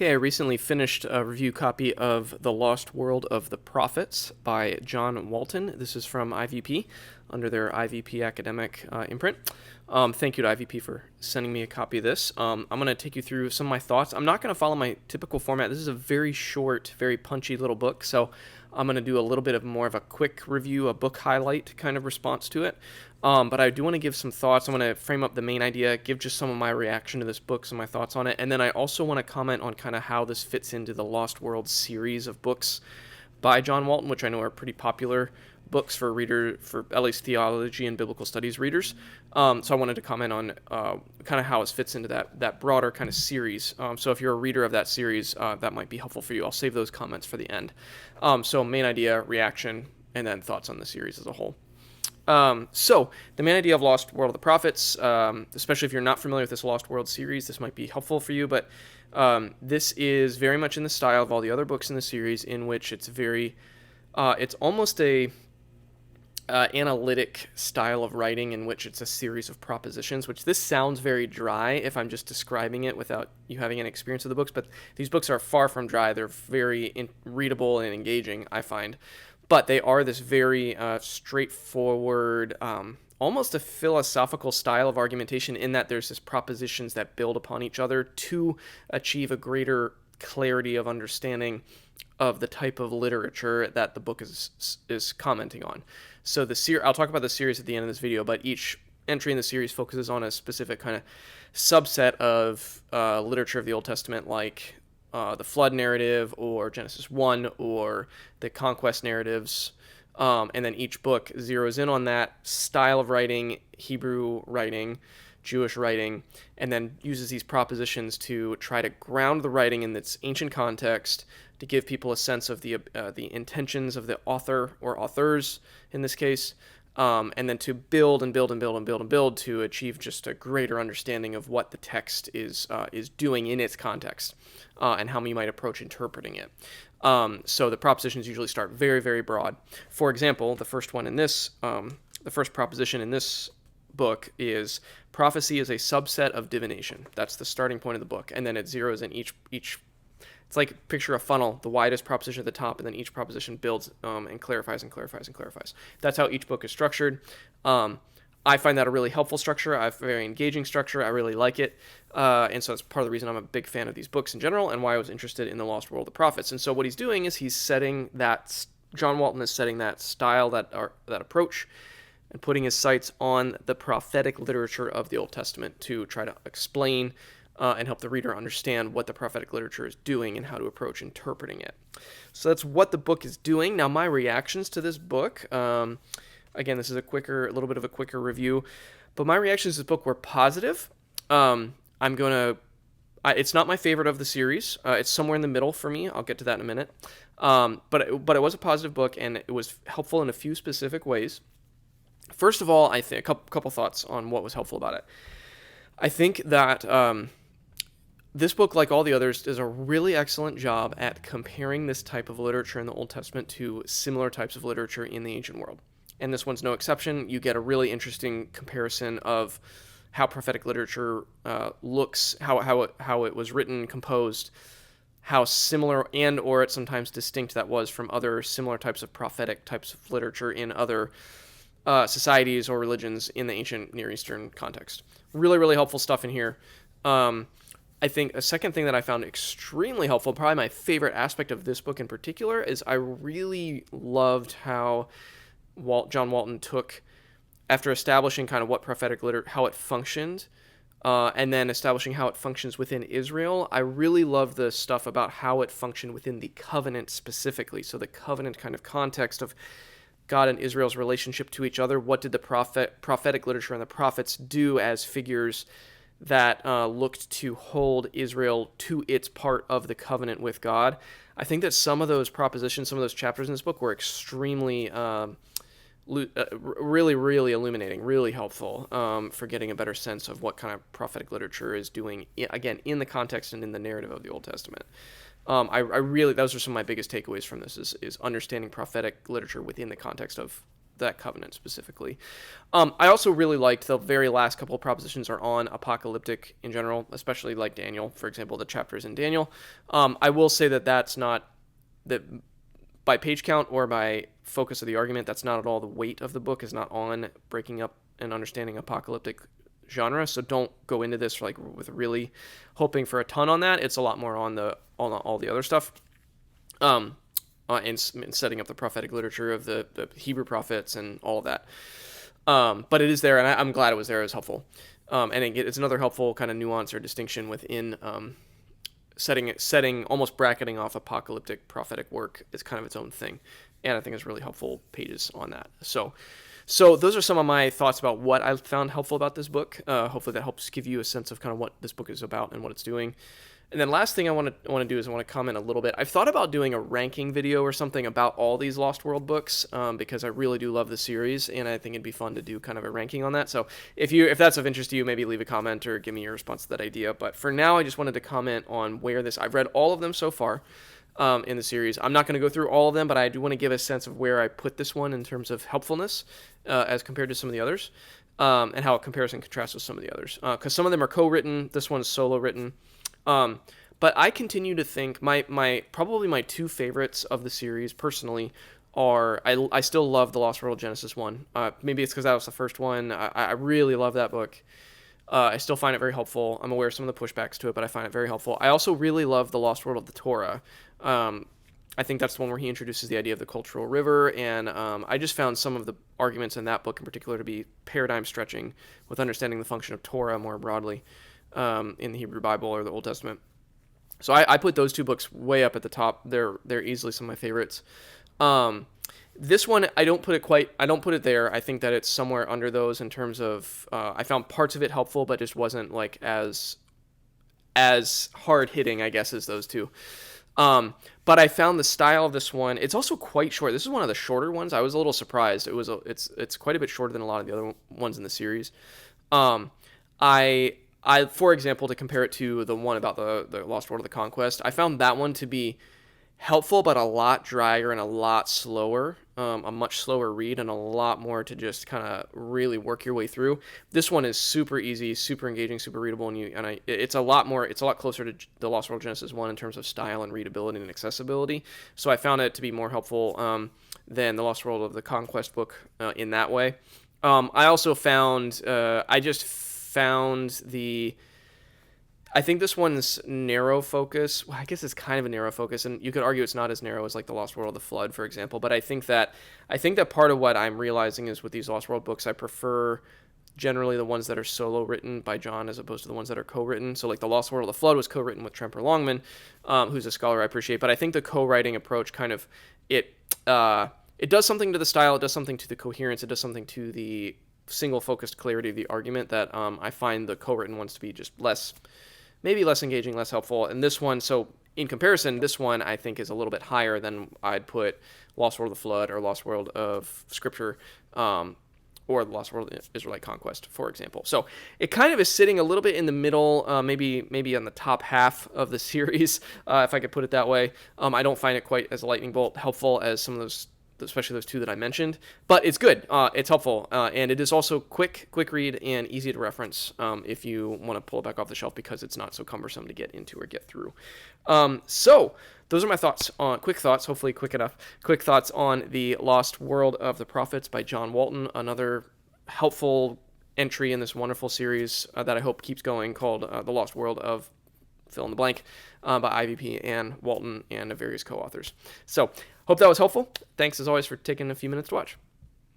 Okay, I recently finished a review copy of The Lost World of the Prophets by John Walton. This is from IVP, under their IVP academic imprint. Thank you to IVP for sending me a copy of this. I'm going to take you through some of my thoughts. I'm not going to follow my typical format. This is a very short, very punchy little book, so I'm going to do a little bit of more of a quick review, a book highlight kind of response to it. But I do want to give some thoughts. I'm going to frame up the main idea, give just some of my reaction to this book, some of my thoughts on it, and then I also want to comment on kind of how this fits into the Lost World series of books by John Walton, which I know are pretty popular books for at least theology and biblical studies readers. So I wanted to comment on kind of how it fits into that broader kind of series. So if you're a reader of that series, that might be helpful for you. I'll save those comments for the end. So main idea, reaction, and then thoughts on the series as a whole. So the main idea of Lost World of the Prophets, especially if you're not familiar with this Lost World series, this might be helpful for you, but this is very much in the style of all the other books in the series, in which it's it's almost a analytic style of writing, in which it's a series of propositions, which this sounds very dry if I'm just describing it without you having an experience of the books, but these books are far from dry. They're very readable and engaging, I find. But they are this very straightforward, almost a philosophical style of argumentation, in that there's this propositions that build upon each other to achieve a greater clarity of understanding of the type of literature that the book is commenting on. So I'll talk about the series at the end of this video, but each entry in the series focuses on a specific kind of subset of literature of the Old Testament, like the flood narrative, or Genesis 1, or the conquest narratives, and then each book zeroes in on that style of writing, Hebrew writing, Jewish writing, and then uses these propositions to try to ground the writing in its ancient context, to give people a sense of the intentions of the author or authors in this case, and then to build to achieve just a greater understanding of what the text is doing in its context, and how you might approach interpreting it. So the propositions usually start very, very broad. For example, the first proposition in this book is prophecy is a subset of divination. That's the starting point of the book, and then it zeroes in each. It's like, picture a funnel, the widest proposition at the top, and then each proposition builds and clarifies and clarifies and clarifies. That's how each book is structured. I find that a really helpful structure. I have a very engaging structure. I really like it. And so that's part of the reason I'm a big fan of these books in general, and why I was interested in The Lost World of the Prophets. And so what he's doing is John Walton is setting that style, that approach, and putting his sights on the prophetic literature of the Old Testament to try to explain and help the reader understand what the prophetic literature is doing and how to approach interpreting it. So that's what the book is doing. Now, my reactions to this book, again, this is a little bit of a quicker review, but my reactions to this book were positive. It's not my favorite of the series. It's somewhere in the middle for me. I'll get to that in a minute. But it was a positive book, and it was helpful in a few specific ways. First of all, I think a couple thoughts on what was helpful about it. I think that this book, like all the others, does a really excellent job at comparing this type of literature in the Old Testament to similar types of literature in the ancient world. And this one's no exception. You get a really interesting comparison of how prophetic literature looks, how it was written, composed, how similar and or it's sometimes distinct that was from other similar types of prophetic types of literature in other societies or religions in the ancient Near Eastern context. Really, really helpful stuff in here. I think a second thing that I found extremely helpful, probably my favorite aspect of this book in particular, is I really loved how John Walton took, after establishing kind of what prophetic literature, how it functioned, and then establishing how it functions within Israel. I really love the stuff about how it functioned within the covenant specifically. So the covenant kind of context of God and Israel's relationship to each other. What did the prophetic literature and the prophets do as figures that looked to hold Israel to its part of the covenant with God? I think that some of those propositions, some of those chapters in this book were extremely, really, really illuminating, really helpful for getting a better sense of what kind of prophetic literature is doing, again, in the context and in the narrative of the Old Testament. Those are some of my biggest takeaways from this, is understanding prophetic literature within the context of that covenant specifically. I also really liked the very last couple of propositions are on apocalyptic in general, especially like Daniel, for example, the chapters in Daniel. I will say that that's not that by page count or by focus of the argument, that's not at all the weight of the book is not on breaking up and understanding apocalyptic genre. So don't go into this like with really hoping for a ton on that. It's a lot more on all the other stuff. And setting up the prophetic literature of the Hebrew prophets and all of that. But it is there, and I'm glad it was there. It was helpful. And it's another helpful kind of nuance or distinction within setting almost bracketing off apocalyptic prophetic work is kind of its own thing. And I think it's really helpful pages on that. So those are some of my thoughts about what I found helpful about this book. Hopefully that helps give you a sense of kind of what this book is about and what it's doing. And then last thing I want to do is I want to comment a little bit. I've thought about doing a ranking video or something about all these Lost World books because I really do love the series, and I think it'd be fun to do kind of a ranking on that. So if that's of interest to you, maybe leave a comment or give me your response to that idea. But for now, I just wanted to comment on where I've read all of them so far in the series. I'm not going to go through all of them, but I do want to give a sense of where I put this one in terms of helpfulness as compared to some of the others, and how it compares and contrasts with some of the others. Because some of them are co-written, this one's solo written. But I continue to think probably my two favorites of the series personally are I still love the Lost World Genesis one. Maybe it's because that was the first one. I really love that book. I still find it very helpful. I'm aware of some of the pushbacks to it, but I find it very helpful. I also really love the Lost World of the Torah. I think that's the one where he introduces the idea of the cultural river, and I just found some of the arguments in that book in particular to be paradigm stretching with understanding the function of Torah more broadly in the Hebrew Bible or the Old Testament. So I put those two books way up at the top. They're easily some of my favorites. This one I don't put it there. I think that it's somewhere under those in terms of I found parts of it helpful, but just wasn't like as hard hitting, I guess, as those two. But I found the style of this one. It's also quite short. This is one of the shorter ones. I was a little surprised. It's quite a bit shorter than a lot of the other ones in the series. I, for example, to compare it to the one about the Lost World of the Conquest, I found that one to be helpful, but a lot drier and a lot slower, a much slower read, and a lot more to just kind of really work your way through. This one is super easy, super engaging, super readable, and it's a lot closer to the Lost World Genesis 1 in terms of style and readability and accessibility. So I found it to be more helpful than the Lost World of the Conquest book in that way. I also found I think this one's narrow focus. Well, I guess it's kind of a narrow focus, and you could argue it's not as narrow as like the Lost World of the Flood, for example. But I think that part of what I'm realizing is with these Lost World books, I prefer generally the ones that are solo written by John as opposed to the ones that are co-written. So like the Lost World of the Flood was co-written with Tremper Longman, who's a scholar I appreciate. But I think the co-writing approach kind of it does something to the style, it does something to the coherence, it does something to the single focused clarity of the argument that I find the co-written ones to be just maybe less engaging, less helpful. And this one, so in comparison, this one I think is a little bit higher than I'd put Lost World of the Flood or Lost World of Scripture or the Lost World of Israelite Conquest, for example. So it kind of is sitting a little bit in the middle, maybe on the top half of the series, if I could put it that way. I don't find it quite as a lightning bolt helpful as some of those, especially those two that I mentioned, but it's good. It's helpful, and it is also quick read and easy to reference if you want to pull it back off the shelf because it's not so cumbersome to get into or get through. So those are my thoughts quick thoughts, hopefully quick enough, quick thoughts on the Lost World of the Prophets by John Walton, another helpful entry in this wonderful series that I hope keeps going called The Lost World of fill in the blank by IVP and Walton and various co-authors. So hope that was helpful. Thanks as always for taking a few minutes to watch.